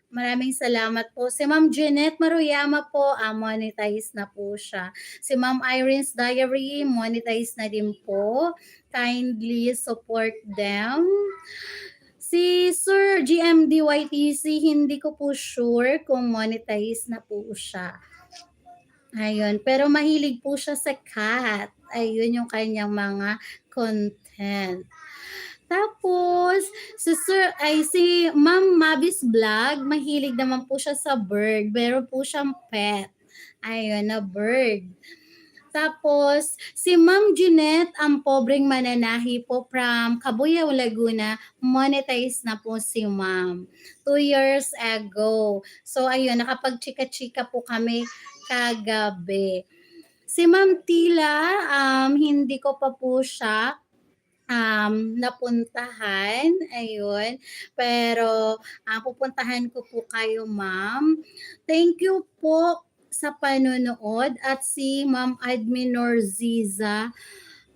Maraming salamat po. Si Ma'am Jeanette Maruyama po, monetize na po siya. Si Ma'am Irene's Diary, monetize na din po. Kindly support them. Si Sir GMDYTC, hindi ko po sure kung monetize na po siya. Ayun, pero mahilig po siya sa cat. Ayun yung kanyang mga content. Tapos, si Ma'am Mabis Vlog, mahilig naman po siya sa bird. Meron po siyang pet. Ayun, na bird. Tapos, si Ma'am Jeanette, ang pobreng mananahi po from Cabuyao, Laguna, monetize na po si Ma'am 2 years ago. So, ayun, nakapag-chika-chika po kami kagabi. Si Ma'am Tila, hindi ko pa po siya napuntahan, ayun. Pero, pupuntahan ko po kayo, ma'am. Thank you po sa panonood at si Ma'am Admin Norziza,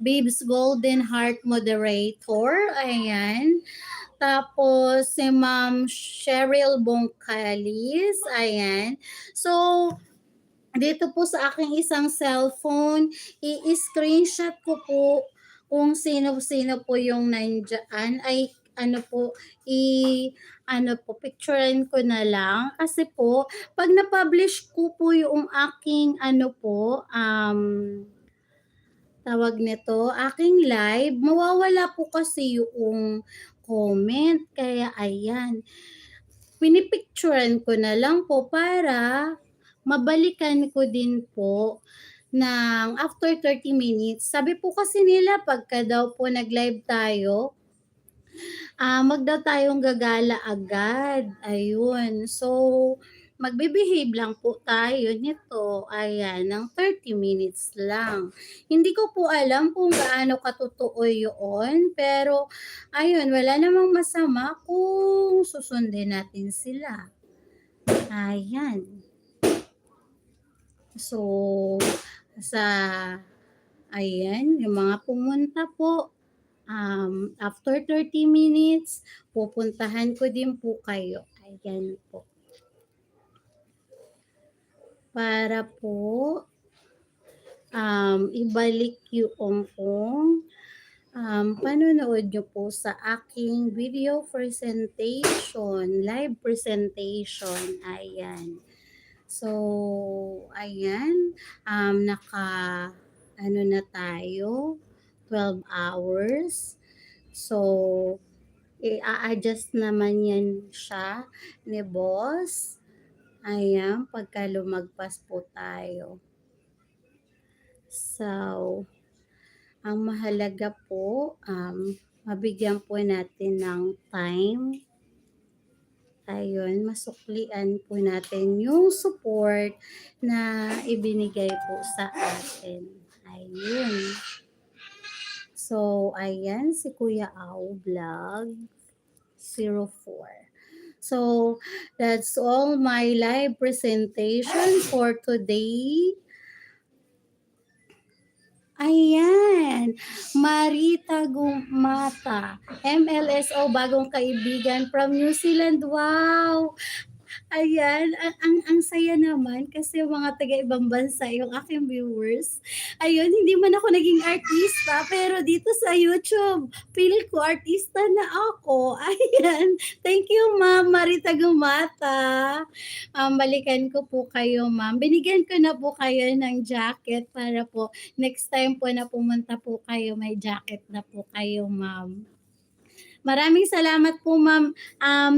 Babes Golden Heart Moderator, ayan. Tapos, si Ma'am Cheryl Bongkalis, ayan. So, dito po sa aking isang cellphone, i-screenshot ko po kung sino-sino po yung nandiyan. Ay, picturean ko na lang. Kasi po, pag na-publish ko po yung aking tawag nito, aking live, mawawala po kasi yung comment. Kaya ayan, pinipicturean ko na lang po para mabalikan ko din po ng after 30 minutes. Sabi po kasi nila pagka daw po nag-live tayo, wag daw tayong gagala agad. Ayun. So, magbe-behave lang po tayo nito. Ayan, ng 30 minutes lang. Hindi ko po alam kung gaano katotoo yun, pero ayun, wala namang masama kung susundin natin sila. Ayan. So, ayan, yung mga pumunta po, after 30 minutes, pupuntahan ko din po kayo. Ayan po. Para po, ibalik yung pong panonood nyo po sa aking video presentation, live presentation. Ayan. So, ayan, na tayo, 12 hours. So, i-adjust naman yan siya ni boss. Ayan, pagka lumagpas po tayo. So, ang mahalaga po, mabigyan po natin ng time. Ayun, masuklian po natin yung support na ibinigay po sa atin. Ayun. So, ayan, si Kuya Au Vlog 04. So, that's all my live presentation for today. Ayan, Marita Gumata, MLSO, bagong kaibigan from New Zealand. Wow! Ayan, ang saya naman kasi mga taga-ibang bansa yung aking viewers. Ayun, hindi man ako naging artista, pero dito sa YouTube, feel ko artista na ako. Ayan, thank you Ma'am Marita Gumata. Balikan ko po kayo Ma'am. Binigyan ko na po kayo ng jacket para po next time po na pumunta po kayo, may jacket na po kayo Ma'am. Maraming salamat po ma'am.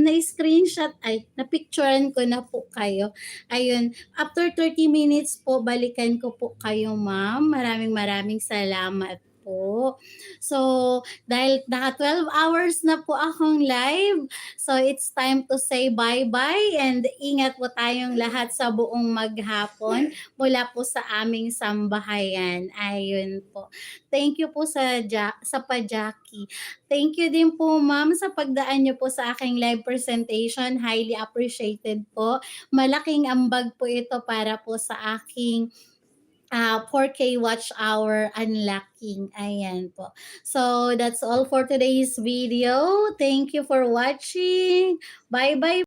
Na-screenshot, na-picturean ko na po kayo. Ayun, after 30 minutes po, balikan ko po kayo ma'am. Maraming salamat po. So, dahil naka 12 hours na po akong live, so it's time to say bye-bye and ingat po tayong lahat sa buong maghapon mula po sa aming sambahayan. Ayun po. Thank you po sa pa-Jackie. Thank you din po ma'am sa pagdaan niyo po sa aking live presentation. Highly appreciated po. Malaking ambag po ito para po sa aking 4K watch hour unlocking. Ayan po. So, that's all for today's video. Thank you for watching. Bye-bye.